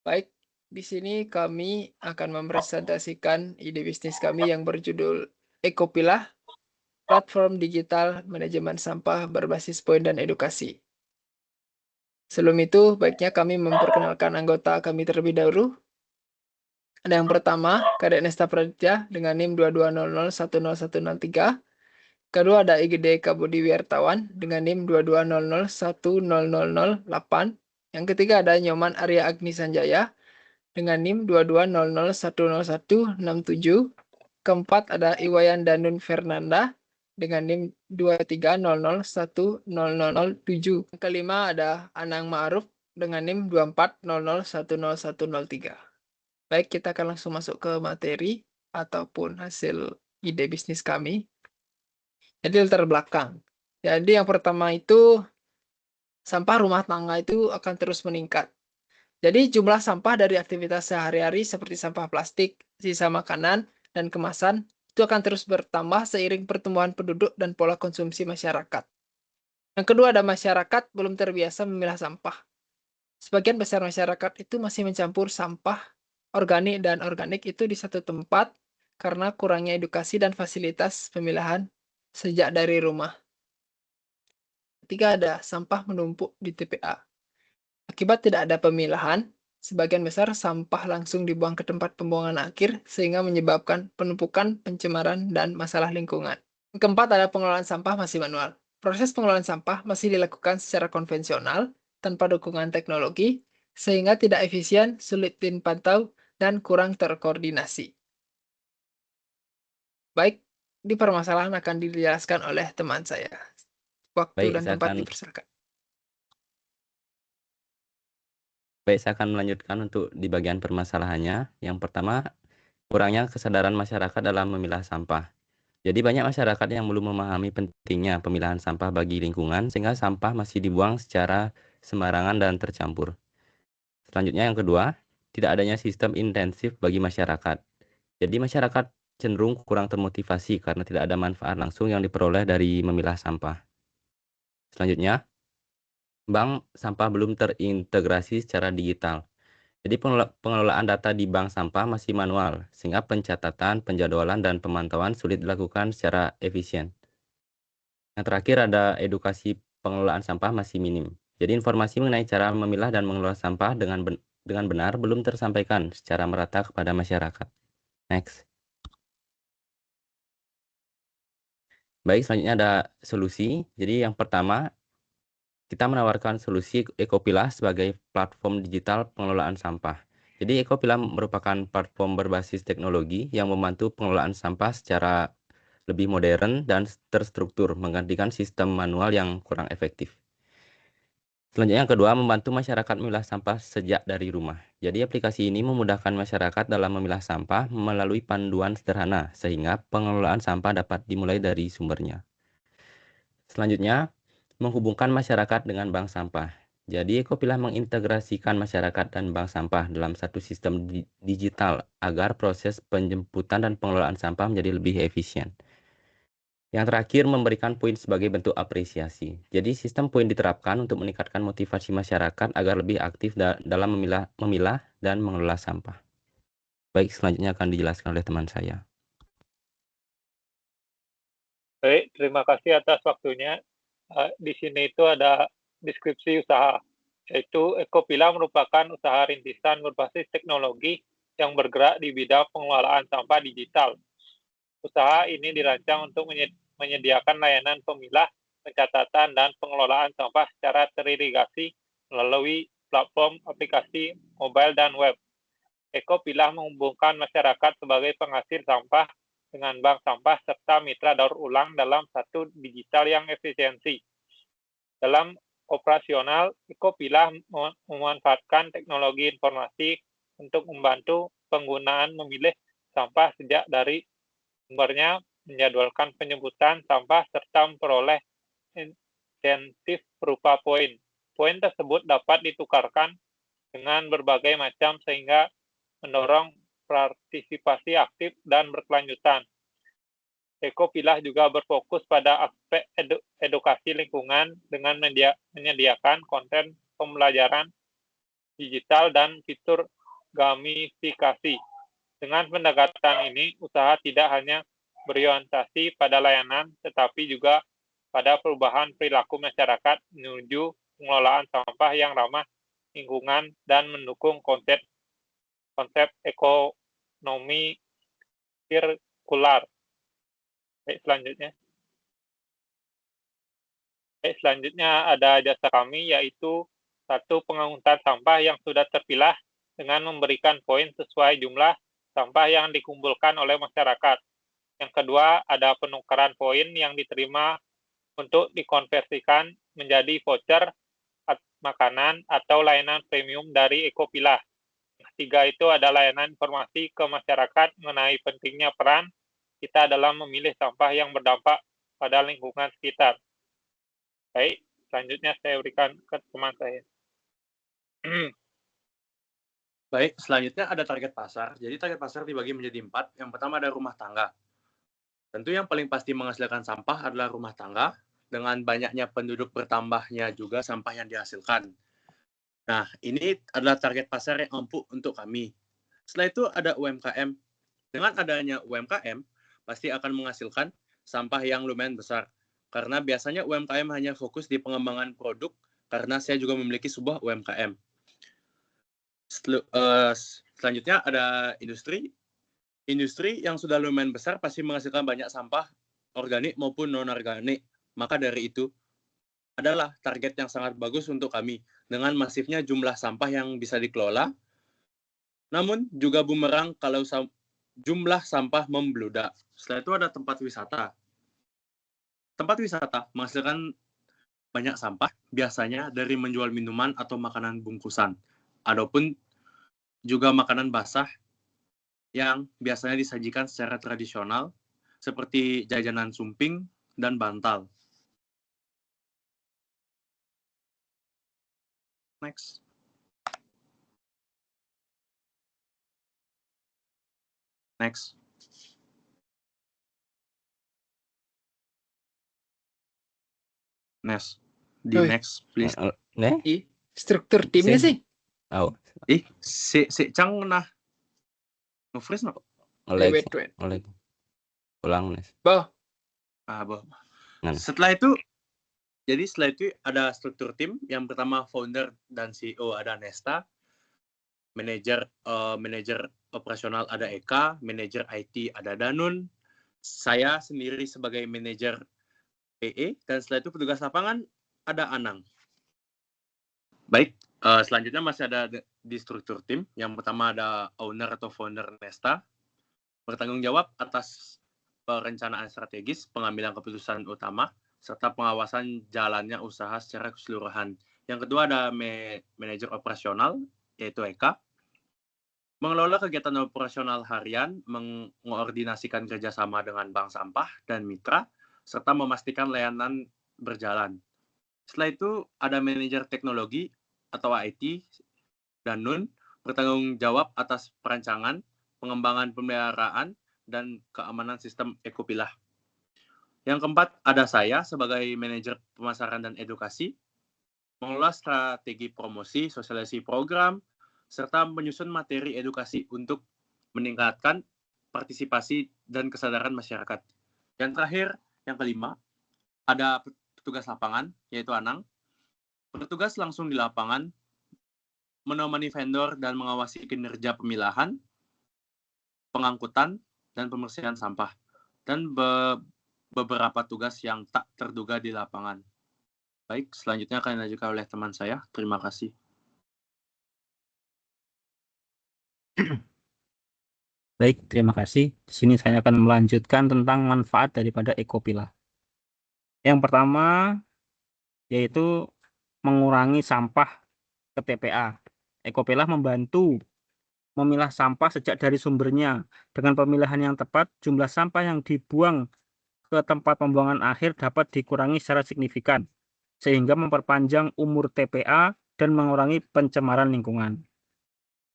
Baik, di sini kami akan mempresentasikan ide bisnis kami yang berjudul Ekopilah, platform digital manajemen sampah berbasis poin dan edukasi. Sebelum itu, baiknya kami memperkenalkan anggota kami terlebih dahulu. Ada yang pertama, Kadek Nesta Praditya dengan NIM 2200101103. Kedua ada IGD Kabudi Wirtawan dengan NIM 2200100008. Yang ketiga ada Nyoman Arya Agni Sanjaya dengan NIM 2200100167. Keempat ada Iwayan Danun Fernanda dengan NIM 2300100007. Kelima ada Anang Ma'ruf dengan NIM 2400100103. Baik, kita akan langsung masuk ke materi ataupun hasil ide bisnis kami. Jadi latar belakang. Jadi yang pertama itu sampah rumah tangga itu akan terus meningkat. Jadi jumlah sampah dari aktivitas sehari-hari seperti sampah plastik, sisa makanan, dan kemasan itu akan terus bertambah seiring pertumbuhan penduduk dan pola konsumsi masyarakat. Yang kedua ada masyarakat belum terbiasa memilah sampah. Sebagian besar masyarakat itu masih mencampur sampah organik dan organik itu di satu tempat karena kurangnya edukasi dan fasilitas pemilahan sejak dari rumah. Ketiga ada sampah menumpuk di TPA. Akibat tidak ada pemilahan, sebagian besar sampah langsung dibuang ke tempat pembuangan akhir sehingga menyebabkan penumpukan, pencemaran, dan masalah lingkungan. Yang keempat ada pengelolaan sampah masih manual. Proses pengelolaan sampah masih dilakukan secara konvensional tanpa dukungan teknologi sehingga tidak efisien, sulit dipantau, dan kurang terkoordinasi. Baik, di permasalahan akan dijelaskan oleh teman saya. Waktu Baik, dan tempat dipersilakan. saya akan melanjutkan untuk di bagian permasalahannya. Yang pertama, kurangnya kesadaran masyarakat dalam memilah sampah. Jadi banyak masyarakat yang belum memahami pentingnya pemilahan sampah bagi lingkungan sehingga sampah masih dibuang secara sembarangan dan tercampur. Selanjutnya yang kedua, tidak adanya sistem intensif bagi masyarakat. Jadi masyarakat cenderung kurang termotivasi karena tidak ada manfaat langsung yang diperoleh dari memilah sampah. Selanjutnya, bank sampah belum terintegrasi secara digital. Jadi pengelolaan data di bank sampah masih manual, sehingga pencatatan, penjadwalan, dan pemantauan sulit dilakukan secara efisien. Yang terakhir ada edukasi pengelolaan sampah masih minim. Jadi informasi mengenai cara memilah dan mengelola sampah dengan benar belum tersampaikan secara merata kepada masyarakat. Next. Baik, selanjutnya ada solusi. Jadi yang pertama, kita menawarkan solusi Ekopilah sebagai platform digital pengelolaan sampah. Jadi Ekopilah merupakan platform berbasis teknologi yang membantu pengelolaan sampah secara lebih modern dan terstruktur, menggantikan sistem manual yang kurang efektif. Selanjutnya yang kedua, membantu masyarakat memilah sampah sejak dari rumah. Jadi aplikasi ini memudahkan masyarakat dalam memilah sampah melalui panduan sederhana, sehingga pengelolaan sampah dapat dimulai dari sumbernya. Selanjutnya, menghubungkan masyarakat dengan bank sampah. Jadi, Ekopilah mengintegrasikan masyarakat dan bank sampah dalam satu sistem digital agar proses penjemputan dan pengelolaan sampah menjadi lebih efisien. Yang terakhir, memberikan poin sebagai bentuk apresiasi. Jadi, sistem poin diterapkan untuk meningkatkan motivasi masyarakat agar lebih aktif dalam memilah dan mengelola sampah. Baik, selanjutnya akan dijelaskan oleh teman saya. Baik, terima kasih atas waktunya. Di sini itu ada deskripsi usaha, yaitu Ekopilah merupakan usaha rintisan berbasis teknologi yang bergerak di bidang pengelolaan sampah digital. Usaha ini dirancang untuk menyediakan layanan pemilah, pencatatan, dan pengelolaan sampah secara teririgasi melalui platform aplikasi mobile dan web. Ekopilah menghubungkan masyarakat sebagai penghasil sampah dengan bank sampah serta mitra daur ulang dalam satu digital yang efisiensi. Dalam operasional, Ekopilah memanfaatkan teknologi informasi untuk membantu penggunaan memilih sampah sejak dari sumbernya, menjadwalkan penjemputan sampah, serta memperoleh insentif berupa poin. Poin tersebut dapat ditukarkan dengan berbagai macam sehingga mendorong partisipasi aktif dan berkelanjutan. Ekopilah juga berfokus pada aspek edukasi lingkungan dengan menyediakan konten pembelajaran digital, dan fitur gamifikasi. Dengan pendekatan ini, usaha tidak hanya berorientasi pada layanan, tetapi juga pada perubahan perilaku masyarakat menuju pengelolaan sampah yang ramah lingkungan dan mendukung konsep ekonomi sirkular. Selanjutnya ada jasa kami, yaitu 1. Pengakutan sampah yang sudah terpilah dengan memberikan poin sesuai jumlah sampah yang dikumpulkan oleh masyarakat. Yang kedua, ada penukaran poin yang diterima untuk dikonversikan menjadi voucher makanan atau layanan premium dari Ekopilah. Yang ketiga itu ada layanan informasi ke masyarakat mengenai pentingnya peran kita dalam memilih sampah yang berdampak pada lingkungan sekitar. Baik, selanjutnya saya berikan ke teman saya. Baik, selanjutnya ada target pasar. Jadi target pasar dibagi menjadi 4. Yang pertama ada rumah tangga. Tentu yang paling pasti menghasilkan sampah adalah rumah tangga. Dengan banyaknya penduduk bertambahnya juga sampah yang dihasilkan. Nah, ini adalah target pasar yang empuk untuk kami. Setelah itu ada UMKM. Dengan adanya UMKM, pasti akan menghasilkan sampah yang lumayan besar. Karena biasanya UMKM hanya fokus di pengembangan produk, karena saya juga memiliki sebuah UMKM. Selanjutnya ada industri. Industri yang sudah lumayan besar pasti menghasilkan banyak sampah organik maupun non-organik. Maka dari itu adalah target yang sangat bagus untuk kami dengan masifnya jumlah sampah yang bisa dikelola. Namun juga bumerang kalau jumlah sampah membludak. Setelah itu ada tempat wisata. Tempat wisata menghasilkan banyak sampah, biasanya dari menjual minuman atau makanan bungkusan. Adapun juga makanan basah yang biasanya disajikan secara tradisional, seperti jajanan sumping dan bantal. Next. Next. Next. Next, please. Struktur timnya sih. Oh. Si Cang nah nge-freeze no? Oleh. Ulang, Nes. Bah. Setelah itu ada struktur tim. Yang pertama founder dan CEO ada Nesta. Manajer operasional ada Eka, manajer IT ada Danun. Saya sendiri sebagai manajer PE, dan setelah itu petugas lapangan ada Anang. Baik, selanjutnya masih ada di struktur tim. Yang pertama ada owner atau founder Nesta, bertanggung jawab atas perencanaan strategis, pengambilan keputusan utama, serta pengawasan jalannya usaha secara keseluruhan. Yang kedua ada manajer operasional, yaitu Eka, mengelola kegiatan operasional harian, mengoordinasikan kerjasama dengan bank sampah dan mitra, serta memastikan layanan berjalan. Setelah itu ada manajer teknologi atau IT, Danun, bertanggung jawab atas perancangan, pengembangan pemeliharaan, dan keamanan sistem Ekopilah. Yang keempat, ada saya sebagai manajer pemasaran dan edukasi, mengelola strategi promosi, sosialisasi program, serta menyusun materi edukasi untuk meningkatkan partisipasi dan kesadaran masyarakat. Yang terakhir, yang kelima, ada petugas lapangan, yaitu Anang. Bertugas langsung di lapangan, menemani vendor dan mengawasi kinerja pemilahan, pengangkutan, dan pembersihan sampah, dan beberapa tugas yang tak terduga di lapangan. Baik, selanjutnya akan dilanjutkan oleh teman saya. Terima kasih. Baik, terima kasih. Di sini saya akan melanjutkan tentang manfaat daripada Ekopilah. Yang pertama yaitu mengurangi sampah ke TPA. Ekopilah membantu memilah sampah sejak dari sumbernya. Dengan pemilahan yang tepat, jumlah sampah yang dibuang ke tempat pembuangan akhir dapat dikurangi secara signifikan, sehingga memperpanjang umur TPA dan mengurangi pencemaran lingkungan.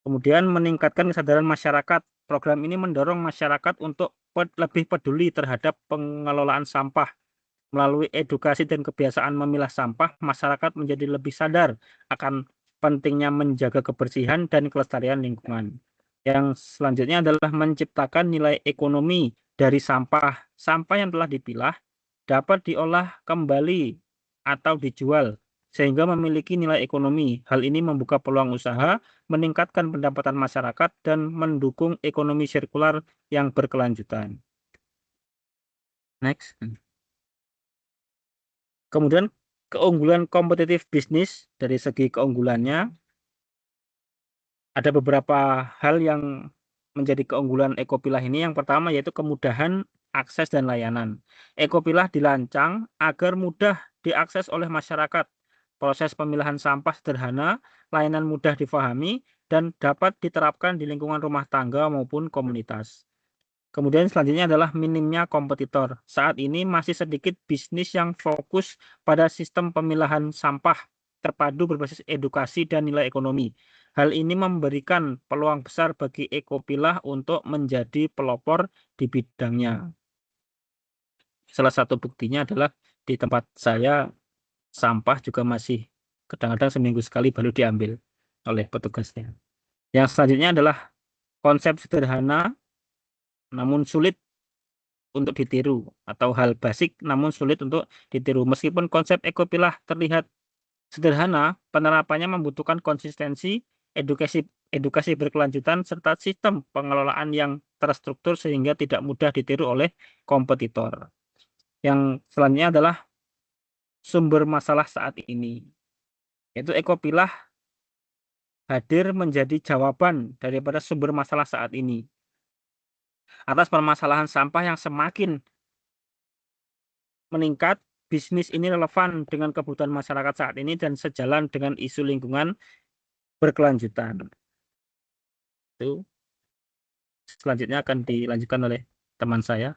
Kemudian meningkatkan kesadaran masyarakat. Program ini mendorong masyarakat untuk lebih peduli terhadap pengelolaan sampah. Melalui edukasi dan kebiasaan memilah sampah, masyarakat menjadi lebih sadar akan pentingnya menjaga kebersihan dan kelestarian lingkungan. Yang selanjutnya adalah menciptakan nilai ekonomi dari sampah. Sampah yang telah dipilah dapat diolah kembali atau dijual sehingga memiliki nilai ekonomi. Hal ini membuka peluang usaha, meningkatkan pendapatan masyarakat, dan mendukung ekonomi sirkular yang berkelanjutan. Next. Kemudian keunggulan kompetitif bisnis. Dari segi keunggulannya, ada beberapa hal yang menjadi keunggulan Ekopilah ini. Yang pertama yaitu kemudahan akses dan layanan. Ekopilah dirancang agar mudah diakses oleh masyarakat. Proses pemilahan sampah sederhana, layanan mudah difahami, dan dapat diterapkan di lingkungan rumah tangga maupun komunitas. Kemudian selanjutnya adalah minimnya kompetitor. Saat ini masih sedikit bisnis yang fokus pada sistem pemilahan sampah terpadu berbasis edukasi dan nilai ekonomi. Hal ini memberikan peluang besar bagi Ekopilah untuk menjadi pelopor di bidangnya. Salah satu buktinya adalah di tempat saya, sampah juga masih kadang-kadang seminggu sekali baru diambil oleh petugasnya. Yang selanjutnya adalah konsep sederhana namun sulit untuk ditiru, atau hal basic namun sulit untuk ditiru. Meskipun konsep Ekopilah terlihat sederhana, penerapannya membutuhkan konsistensi, edukasi berkelanjutan, serta sistem pengelolaan yang terstruktur sehingga tidak mudah ditiru oleh kompetitor. Yang selanjutnya adalah sumber masalah saat ini, yaitu Ekopilah hadir menjadi jawaban daripada sumber masalah saat ini. Atas permasalahan sampah yang semakin meningkat, bisnis ini relevan dengan kebutuhan masyarakat saat ini dan sejalan dengan isu lingkungan berkelanjutan. Itu selanjutnya akan dilanjutkan oleh teman saya.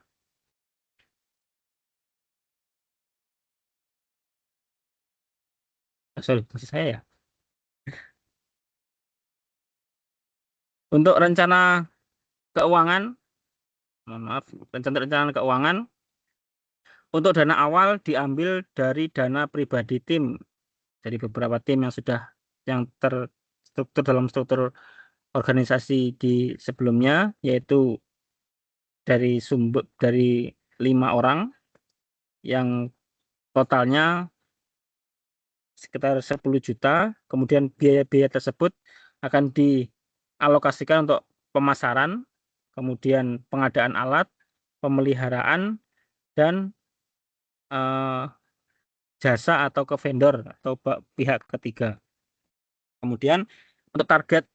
Sorry, masih saya ya. Untuk rencana keuangan, mohon maaf, rencana keuangan untuk dana awal diambil dari dana pribadi tim, dari beberapa tim yang terstruktur dalam struktur organisasi di sebelumnya, yaitu dari 5 orang yang totalnya sekitar 10 juta. Kemudian biaya-biaya tersebut akan dialokasikan untuk pemasaran, kemudian pengadaan alat, pemeliharaan, dan jasa atau ke vendor atau pihak ketiga. Kemudian untuk target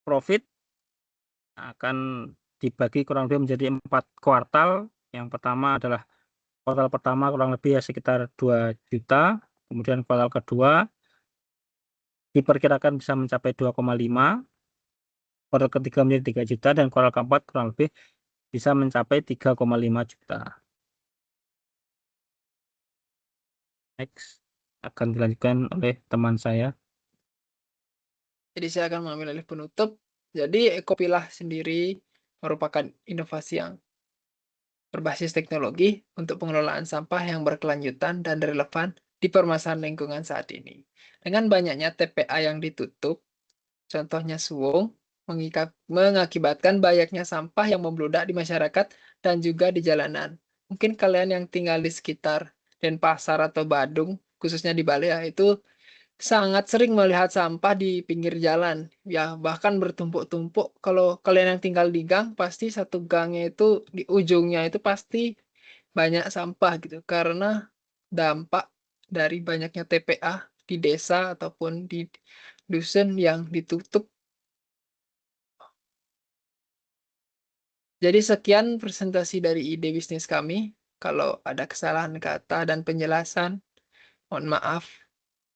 profit akan dibagi kurang lebih menjadi 4 kuartal. Yang pertama adalah kuartal pertama kurang lebih ya sekitar 2 juta. Kemudian kuartal kedua diperkirakan bisa mencapai 2,5. Kuartal ketiga menjadi 3 juta dan kuartal keempat kurang lebih bisa mencapai 3,5 juta. Next akan dilanjutkan oleh teman saya. Jadi saya akan mengambil alih penutup. Jadi Ekopilah sendiri merupakan inovasi yang berbasis teknologi untuk pengelolaan sampah yang berkelanjutan dan relevan di permasalahan lingkungan saat ini. Dengan banyaknya TPA yang ditutup, contohnya Suwung, mengakibatkan banyaknya sampah yang membludak di masyarakat dan juga di jalanan. Mungkin kalian yang tinggal di sekitar Denpasar atau Badung, khususnya di Bali ya, itu sangat sering melihat sampah di pinggir jalan. Ya, bahkan bertumpuk-tumpuk. Kalau kalian yang tinggal di gang, pasti satu gangnya itu di ujungnya itu pasti banyak sampah gitu. Karena dampak dari banyaknya TPA di desa ataupun di dusun yang ditutup. Jadi sekian presentasi dari ide bisnis kami. Kalau ada kesalahan kata dan penjelasan, mohon maaf.